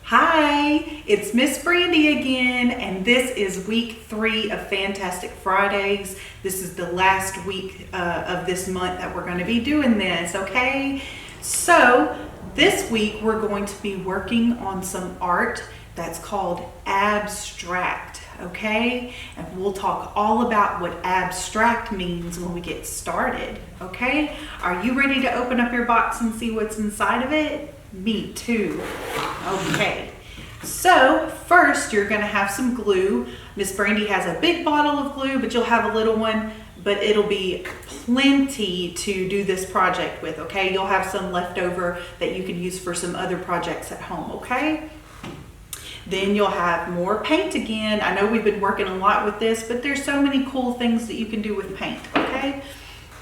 Hi, it's Miss Brandy again, and this is week 3 of Fantastic Fridays. This is the last week of this month that we're going to be doing this, okay? So this week we're going to be working on some art that's called abstract, okay? And we'll talk all about what abstract means when we get started, okay? Are you ready to open up your box and see what's inside of it? Me too. Okay, so first you're going to have some glue. Miss Brandy has a big bottle of glue, but you'll have a little one, but it'll be plenty to do this project with, okay? You'll have some left over that you can use for some other projects at home, okay? Then you'll have more paint again. I know we've been working a lot with this, but there's so many cool things that you can do with paint, okay?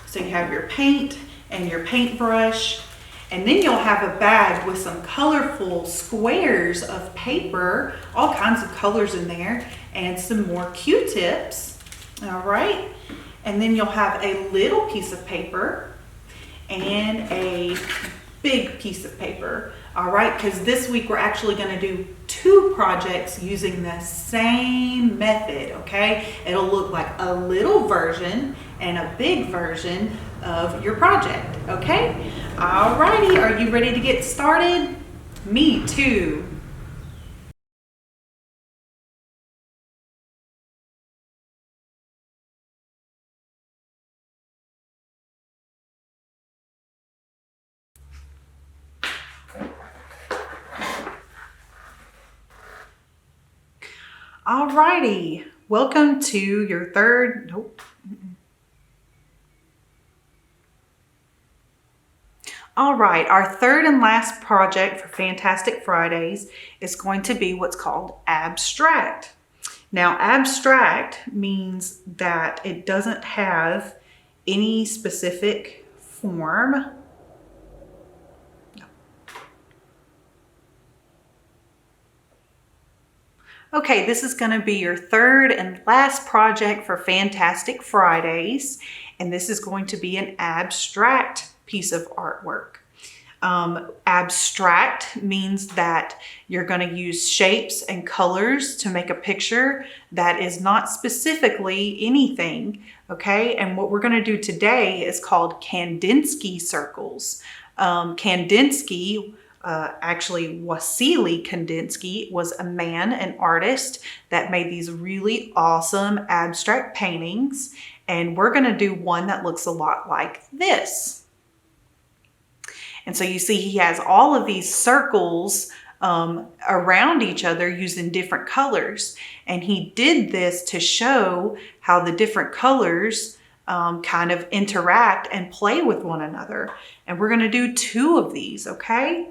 So you have your paint and your paintbrush. And then you'll have a bag with some colorful squares of paper, all kinds of colors in there, and some more Q-tips, all right? And then you'll have a little piece of paper and a big piece of paper, all right? Because this week we're actually gonna do 2 projects using the same method, okay? It'll look like a little version and a big version of your project, okay? Alrighty, are you ready to get started? Me too. Alrighty, welcome to your third, All right, our third and last project for Fantastic Fridays is going to be what's called abstract. Now, abstract means that it doesn't have any specific form. Okay, this is going to be your third and last project for Fantastic Fridays, and this is going to be an abstract piece of artwork. Abstract means that you're going to use shapes and colors to make a picture that is not specifically anything, okay? And what we're going to do today is called Kandinsky circles. Actually, Wassily Kandinsky was a man, an artist that made these really awesome abstract paintings. And we're going to do one that looks a lot like this. And so you see he has all of these circles around each other using different colors. And he did this to show how the different colors kind of interact and play with one another. And we're going to do 2 of these, okay?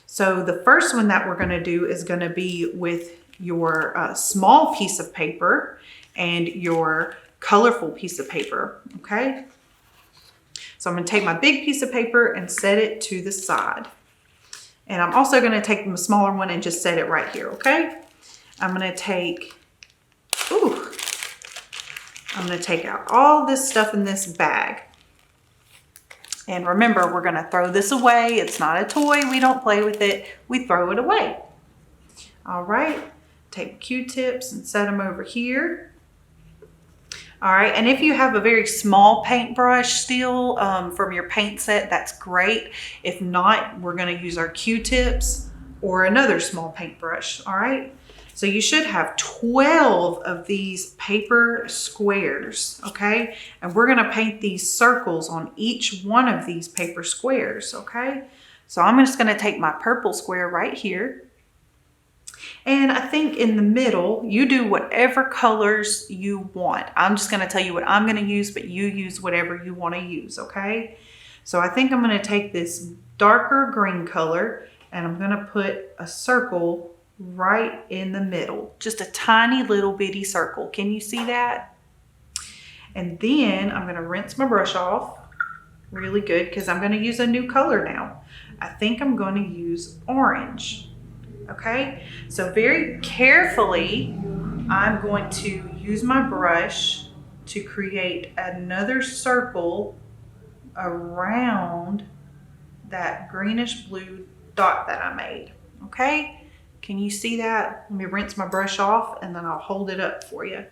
So the first one that we're going to do is going to be with your small piece of paper and your colorful piece of paper, okay? So I'm going to take my big piece of paper and set it to the side. And I'm also going to take the smaller one and just set it right here, okay? I'm going to take out all this stuff in this bag. And remember, we're going to throw this away. It's not a toy. We don't play with it. We throw it away. All right. Take Q-tips and set them over here. All right. And if you have a very small paintbrush still from your paint set, that's great. If not, we're going to use our Q-tips or another small paintbrush. All right. So you should have 12 of these paper squares, okay? And we're gonna paint these circles on each one of these paper squares, okay? So I'm just gonna take my purple square right here. And I think in the middle, you do whatever colors you want. I'm just gonna tell you what I'm gonna use, but you use whatever you wanna use, okay? So I think I'm gonna take this darker green color and I'm gonna put a circle right in the middle, just a tiny little bitty circle. Can you see that? And then I'm going to rinse my brush off really good because I'm going to use a new color now. I think I'm going to use orange. Okay, so very carefully I'm going to use my brush to create another circle around that greenish blue dot that I made. Okay, Can you see that? Let me rinse my brush off and then I'll hold it up for you.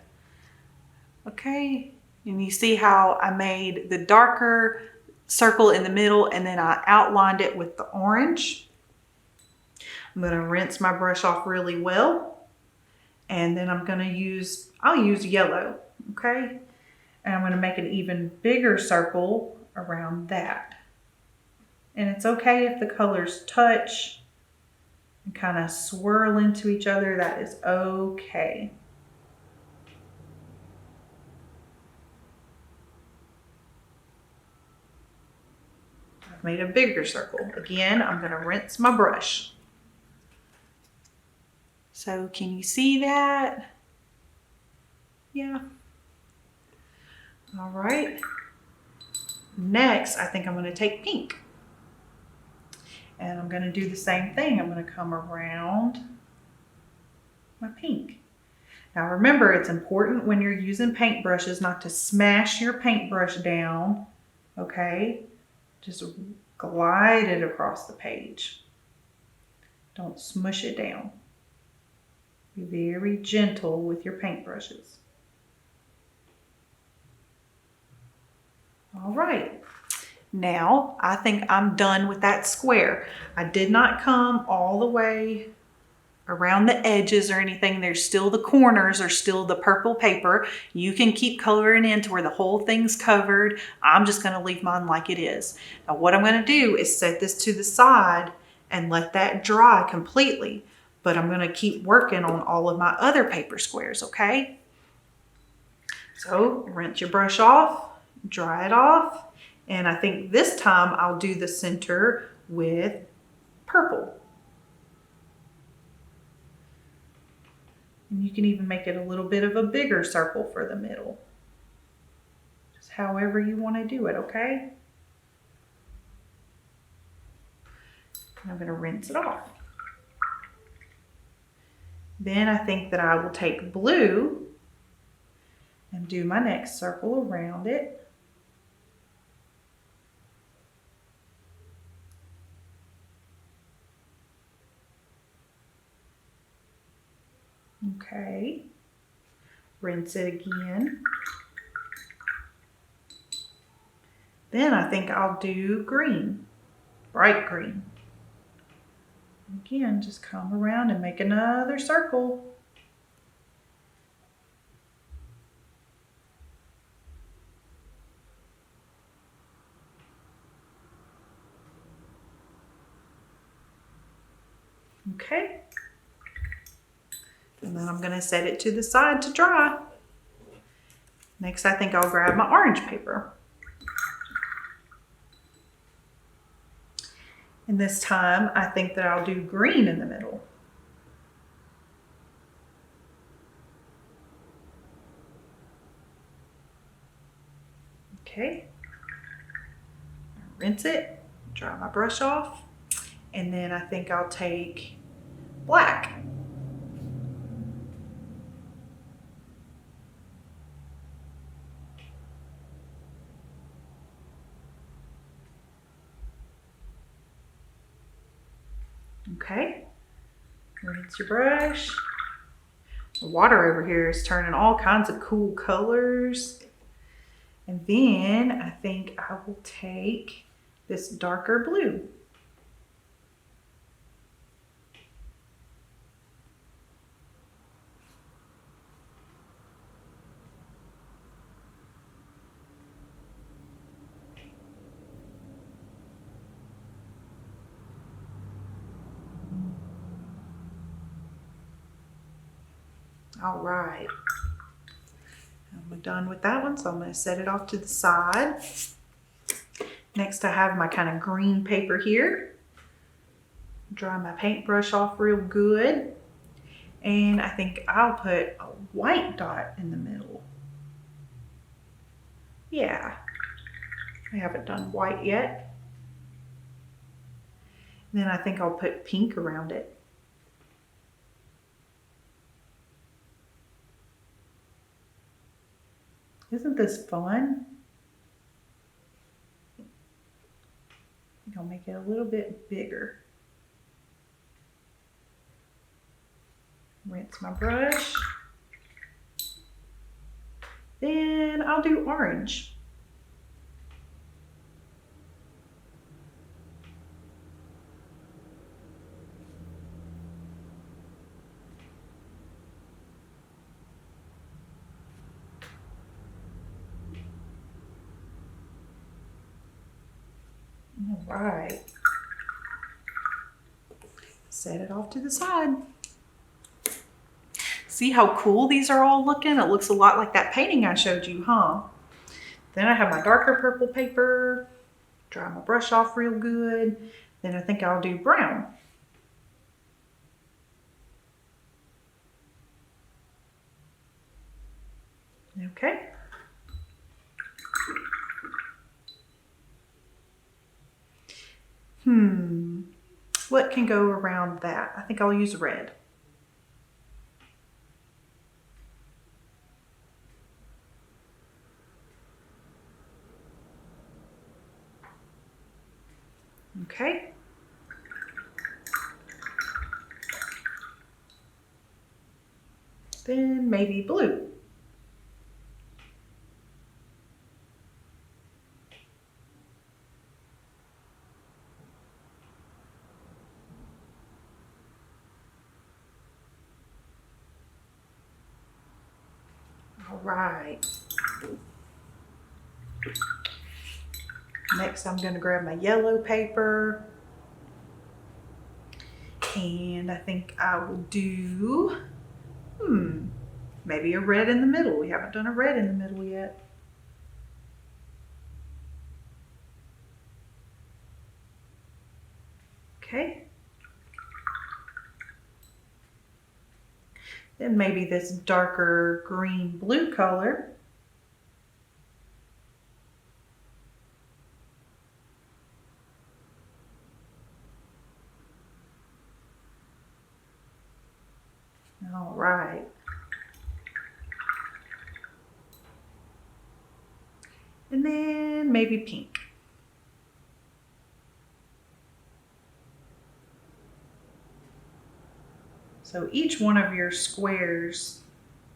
Okay, and you see how I made the darker circle in the middle and then I outlined it with the orange. I'm gonna rinse my brush off really well. And then I'll use yellow, okay? And I'm gonna make an even bigger circle around that. And it's okay if the colors touch and kind of swirl into each other, that is okay. I've made a bigger circle. Again, I'm gonna rinse my brush. So can you see that? Yeah. All right. Next, I think I'm gonna take pink. And I'm gonna do the same thing. I'm gonna come around my pink. Now remember, it's important when you're using paintbrushes not to smash your paintbrush down, okay? Just glide it across the page. Don't smush it down. Be very gentle with your paintbrushes. All right. Now, I think I'm done with that square. I did not come all the way around the edges or anything. There's still the corners are still the purple paper. You can keep coloring in to where the whole thing's covered. I'm just gonna leave mine like it is. Now what I'm gonna do is set this to the side and let that dry completely. But I'm gonna keep working on all of my other paper squares, okay? So rinse your brush off, dry it off. And I think this time I'll do the center with purple. And you can even make it a little bit of a bigger circle for the middle. Just however you want to do it, okay? And I'm going to rinse it off. Then I think that I will take blue and do my next circle around it. Okay, rinse it again. Then I think I'll do green, bright green. Again, just come around and make another circle. Okay. And then I'm going to set it to the side to dry. Next, I think I'll grab my orange paper. And this time, I think that I'll do green in the middle. Okay. Rinse it, dry my brush off, and then I think I'll take black. Okay, rinse your brush. The water over here is turning all kinds of cool colors. And then I think I will take this darker blue. All right, I'm done with that one, so I'm going to set it off to the side. Next, I have my kind of green paper here. Dry my paintbrush off real good. And I think I'll put a white dot in the middle. Yeah, I haven't done white yet. And then I think I'll put pink around it. Isn't this fun? I think I'll make it a little bit bigger. Rinse my brush. Then I'll do orange. All right. Set it off to the side. See how cool these are all looking? It looks a lot like that painting I showed you, huh? Then I have my darker purple paper. Dry my brush off real good. Then I think I'll do brown. Okay. What can go around that? I think I'll use red. Okay. Then maybe blue. All right. Next, I'm going to grab my yellow paper. And I think I will do, maybe a red in the middle. We haven't done a red in the middle yet. Okay. Then maybe this darker green blue color. All right. And then maybe pink. So each one of your squares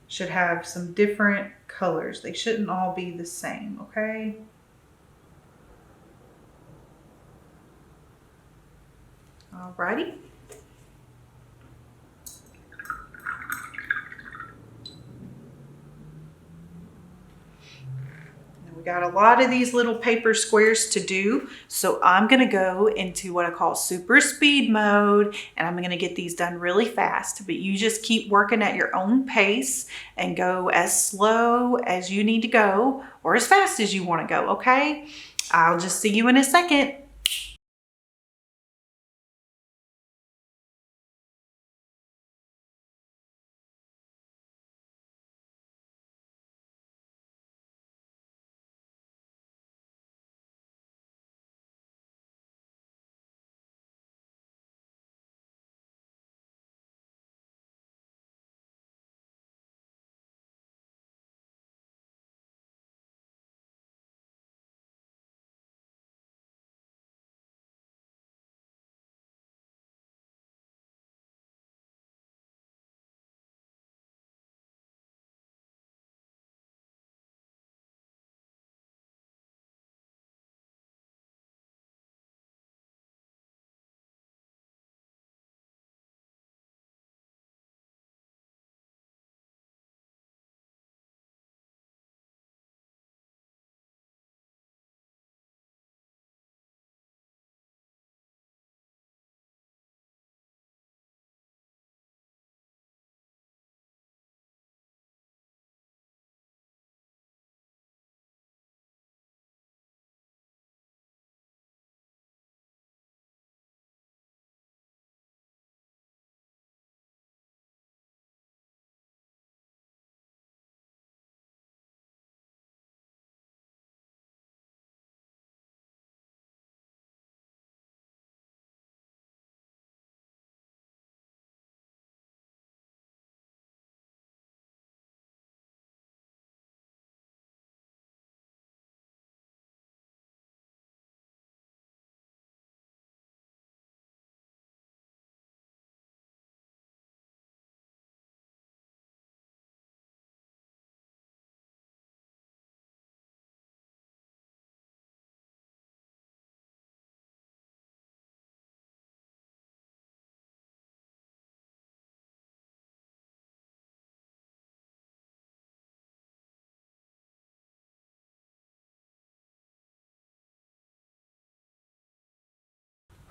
should have some different colors. They shouldn't all be the same, okay? Alrighty. We got a lot of these little paper squares to do, so I'm gonna go into what I call super speed mode, and I'm gonna get these done really fast, but you just keep working at your own pace and go as slow as you need to go or as fast as you wanna go, okay? I'll just see you in a second.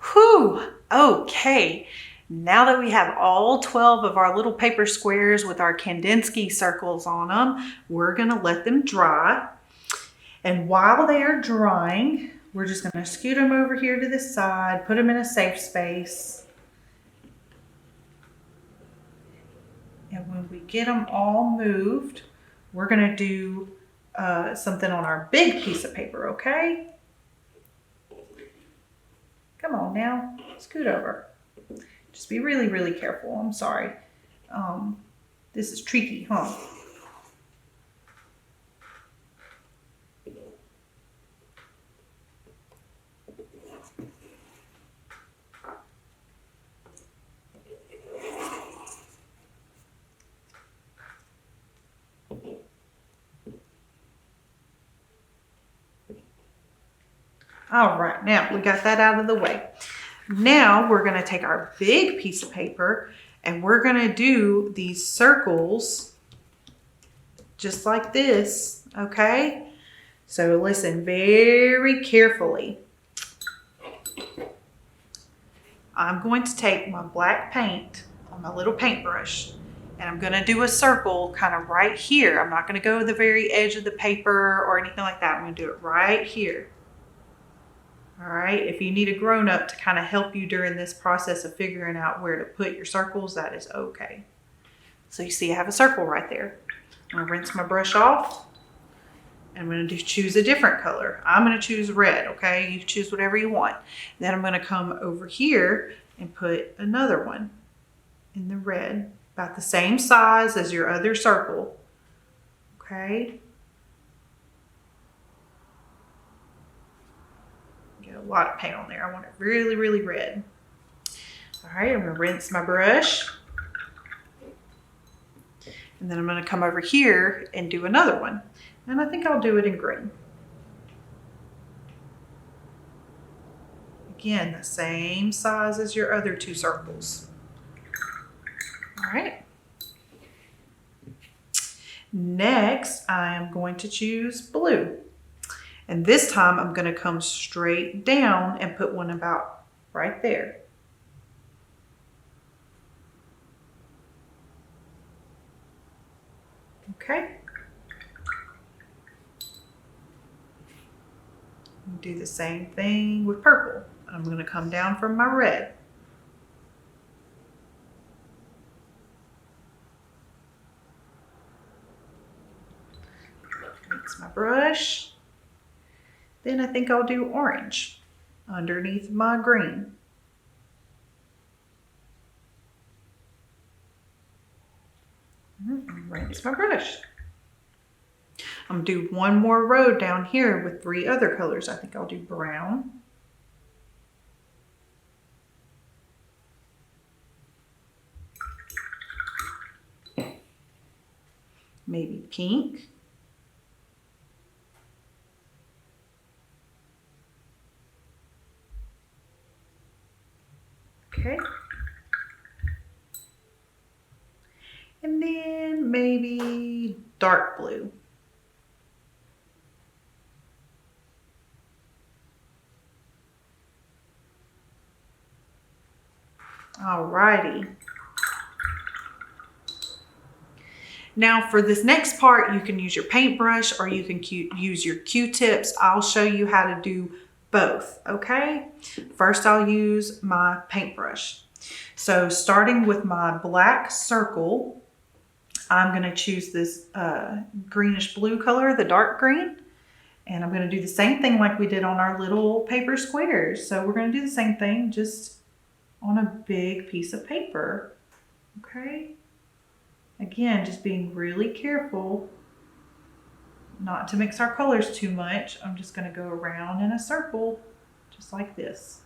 Whew, okay. Now that we have all 12 of our little paper squares with our Kandinsky circles on them, we're gonna let them dry. And while they are drying, we're just gonna scoot them over here to the side, put them in a safe space. And when we get them all moved, we're gonna do something on our big piece of paper, okay? Come on now, scoot over. Just be really, really careful. I'm sorry. This is tricky, huh? All right, now we got that out of the way. Now we're gonna take our big piece of paper and we're gonna do these circles just like this, okay? So listen very carefully. I'm going to take my black paint on my little paintbrush and I'm gonna do a circle kind of right here. I'm not gonna go to the very edge of the paper or anything like that. I'm gonna do it right here. All right, if you need a grown-up to kind of help you during this process of figuring out where to put your circles, that is okay. So you see I have a circle right there. I'm gonna rinse my brush off. And I'm gonna choose a different color. I'm gonna choose red, okay? You choose whatever you want. Then I'm gonna come over here and put another one in the red, about the same size as your other circle, okay? Get a lot of paint on there. I want it really, really red. All right, I'm gonna rinse my brush. And then I'm gonna come over here and do another one. And I think I'll do it in green. Again, the same size as your other two circles. All right. Next, I am going to choose blue. And this time I'm gonna come straight down and put one about right there. Okay. Do the same thing with purple. I'm gonna come down from my red. Mix my brush. Then I think I'll do orange underneath my green. Rinse my brush. I'm gonna do one more row down here with 3 other colors. I think I'll do brown. Maybe pink. Okay. And then maybe dark blue. Alrighty. Now for this next part, you can use your paintbrush or you can use your Q-tips. I'll show you how to do both, okay? First, I'll use my paintbrush. So starting with my black circle, I'm gonna choose this greenish blue color, the dark green. And I'm gonna do the same thing like we did on our little paper squares. So we're gonna do the same thing, just on a big piece of paper, okay? Again, just being really careful not to mix our colors too much. I'm just gonna go around in a circle, just like this.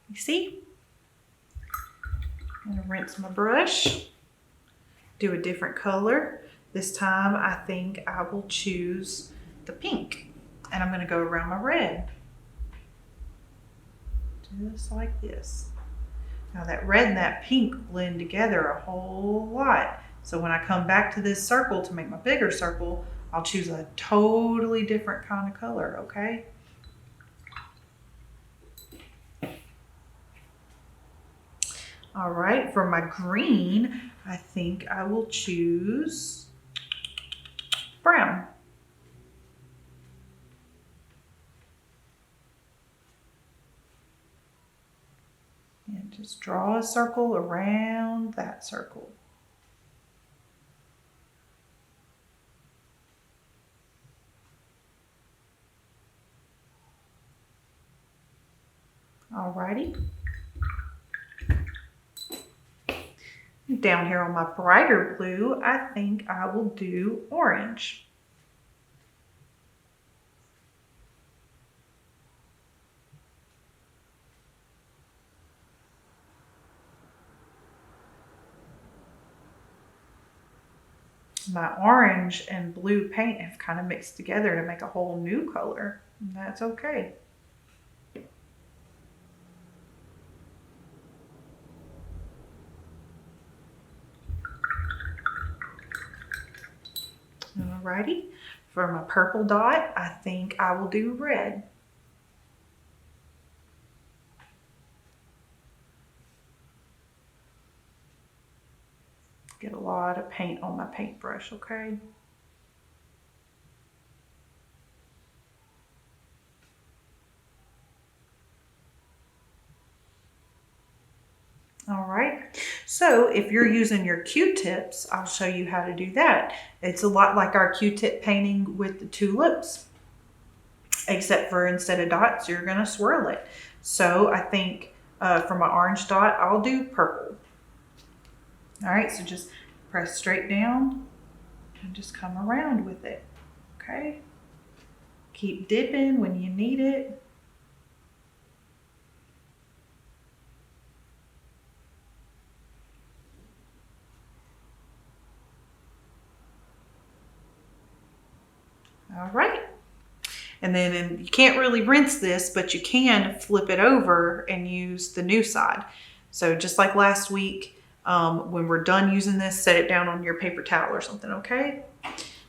You see? I'm gonna rinse my brush, do a different color. This time I think I will choose the pink, and I'm gonna go around my red. Just like this. Now that red and that pink blend together a whole lot. So when I come back to this circle to make my bigger circle, I'll choose a totally different kind of color, okay? All right, for my green, I think I will choose brown. And just draw a circle around that circle. Alrighty. Down here on my brighter blue, I think I will do orange. My orange and blue paint have kind of mixed together to make a whole new color. And that's okay. Alrighty, for my purple dot, I think I will do red. Get a lot of paint on my paintbrush, okay? All right, so if you're using your Q-tips, I'll show you how to do that. It's a lot like our Q-tip painting with the tulips, except for instead of dots, you're gonna swirl it. So I think for my orange dot, I'll do purple. All right, so just press straight down and just come around with it, okay? Keep dipping when you need it. All right. And then you can't really rinse this, but you can flip it over and use the new side. So just like last week, when we're done using this, set it down on your paper towel or something, okay?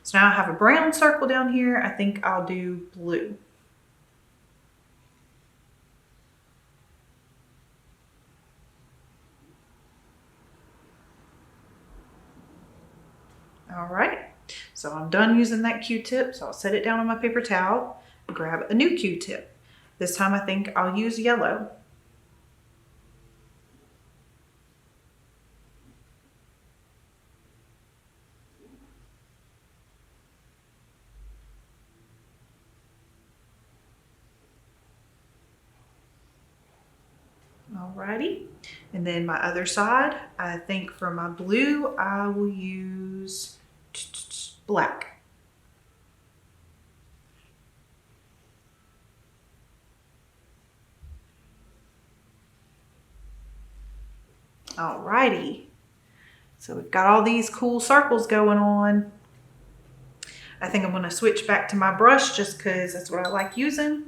So now I have a brown circle down here. I think I'll do blue. All right, so I'm done using that Q-tip, so I'll set it down on my paper towel and grab a new Q-tip. This time I think I'll use yellow. Alrighty, and then my other side, I think for my blue, I will use black. Alrighty, so we've got all these cool circles going on. I think I'm gonna switch back to my brush just because that's what I like using.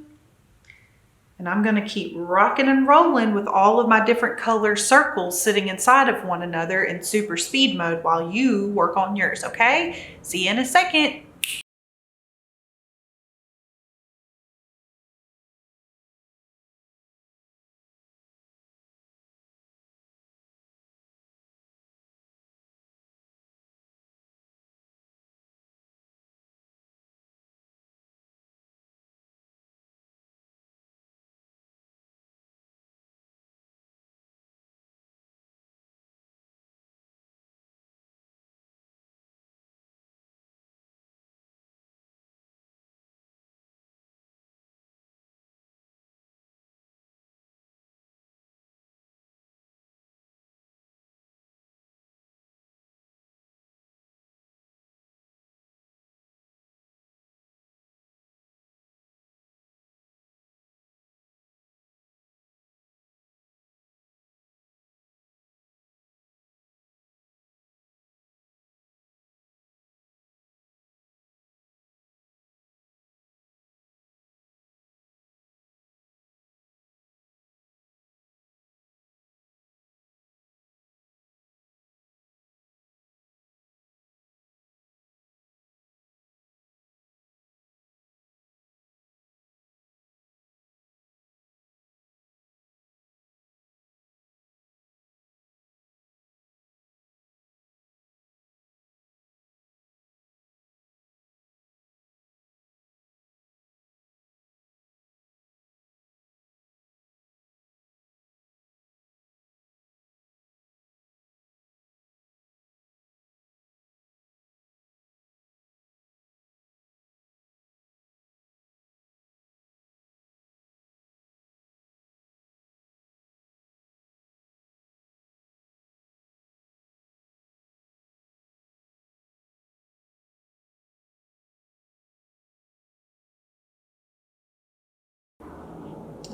And I'm gonna keep rocking and rolling with all of my different color circles sitting inside of one another in super speed mode while you work on yours, okay? See you in a second.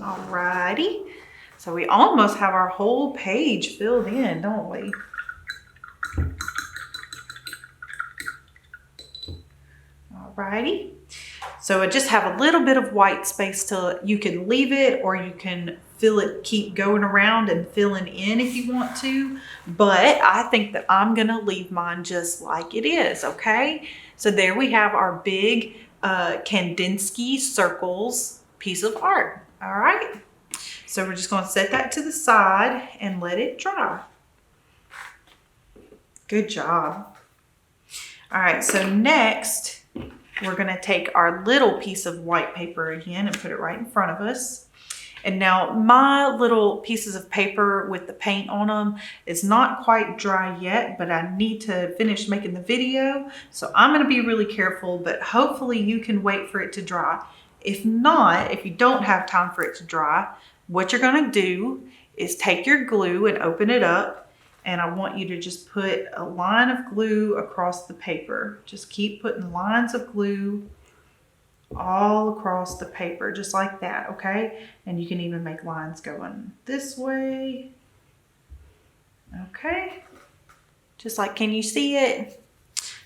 Alrighty. So we almost have our whole page filled in, don't we? Alrighty. So I just have a little bit of white space till you can leave it, or you can fill it, keep going around and filling in if you want to. But I think that I'm gonna leave mine just like it is, okay? So there we have our big Kandinsky circles piece of art, all right? So we're just gonna set that to the side and let it dry. Good job. All right, so next, we're gonna take our little piece of white paper again and put it right in front of us. And now my little pieces of paper with the paint on them is not quite dry yet, but I need to finish making the video. So I'm gonna be really careful, but hopefully you can wait for it to dry. If not, if you don't have time for it to dry, what you're gonna do is take your glue and open it up. And I want you to just put a line of glue across the paper. Just keep putting lines of glue all across the paper, just like that, okay? And you can even make lines going this way. Okay, just like, can you see it?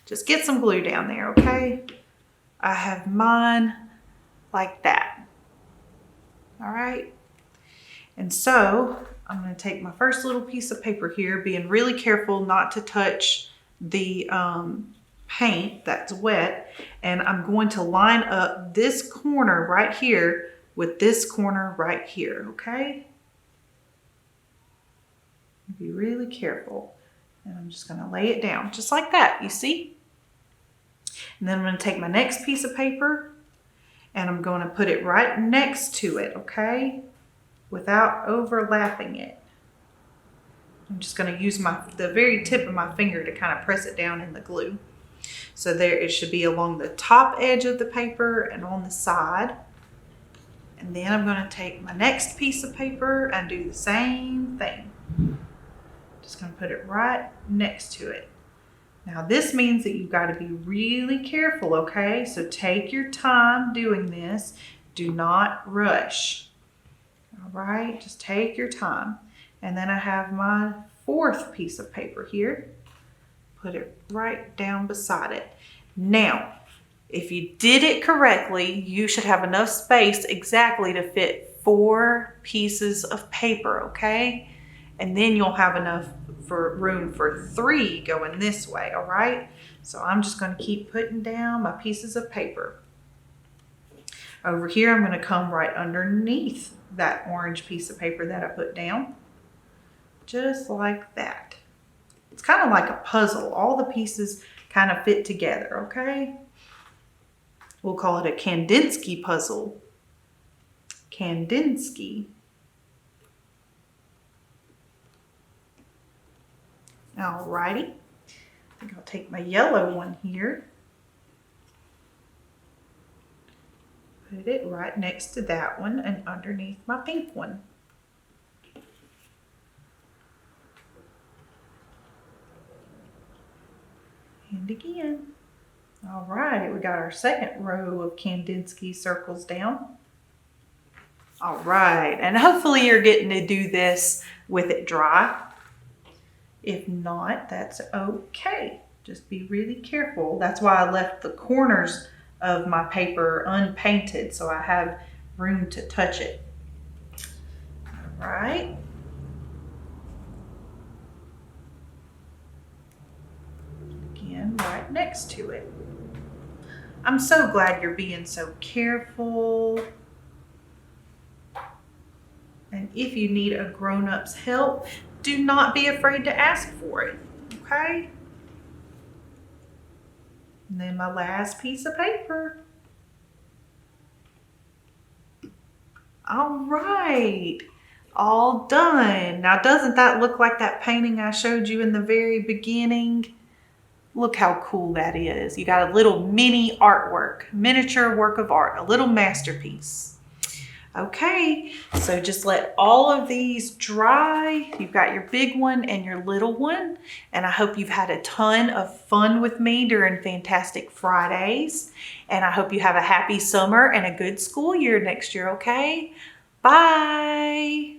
Just get some glue down there, okay? I have mine like that. All right, and so I'm going to take my first little piece of paper here, being really careful not to touch the paint that's wet, and I'm going to line up this corner right here with this corner right here, okay? Be really careful. And I'm just going to lay it down just like that, you see? And then I'm going to take my next piece of paper and I'm going to put it right next to it, okay? Without overlapping it. I'm just going to use the very tip of my finger to kind of press it down in the glue. So there, it should be along the top edge of the paper and on the side. And then I'm going to take my next piece of paper and do the same thing. Just going to put it right next to it. Now this means that you've got to be really careful, okay? So take your time doing this. Do not rush. All right, just take your time. And then I have my fourth piece of paper here. Put it right down beside it. Now, if you did it correctly, you should have enough space exactly to fit 4 pieces of paper, okay? And then you'll have enough room for 3 going this way, all right? So I'm just going to keep putting down my pieces of paper. Over here, I'm going to come right underneath that orange piece of paper that I put down. Just like that. It's kind of like a puzzle. All the pieces kind of fit together, okay? We'll call it a Kandinsky puzzle. Kandinsky. Alrighty. I think I'll take my yellow one here. Put it right next to that one and underneath my pink one. And again. All right, we got our second row of Kandinsky circles down. All right, and hopefully you're getting to do this with it dry. If not, that's okay. Just be really careful. That's why I left the corners of my paper unpainted, so I have room to touch it. All right. Again, right next to it. I'm so glad you're being so careful. And if you need a grown-up's help, do not be afraid to ask for it, okay? And then my last piece of paper. All right, all done. Now, doesn't that look like that painting I showed you in the very beginning? Look how cool that is. You got a little mini artwork, miniature work of art, a little masterpiece. Okay, so just let all of these dry. You've got your big one and your little one. And I hope you've had a ton of fun with me during Fantastic Fridays. And I hope you have a happy summer and a good school year next year, okay? Bye.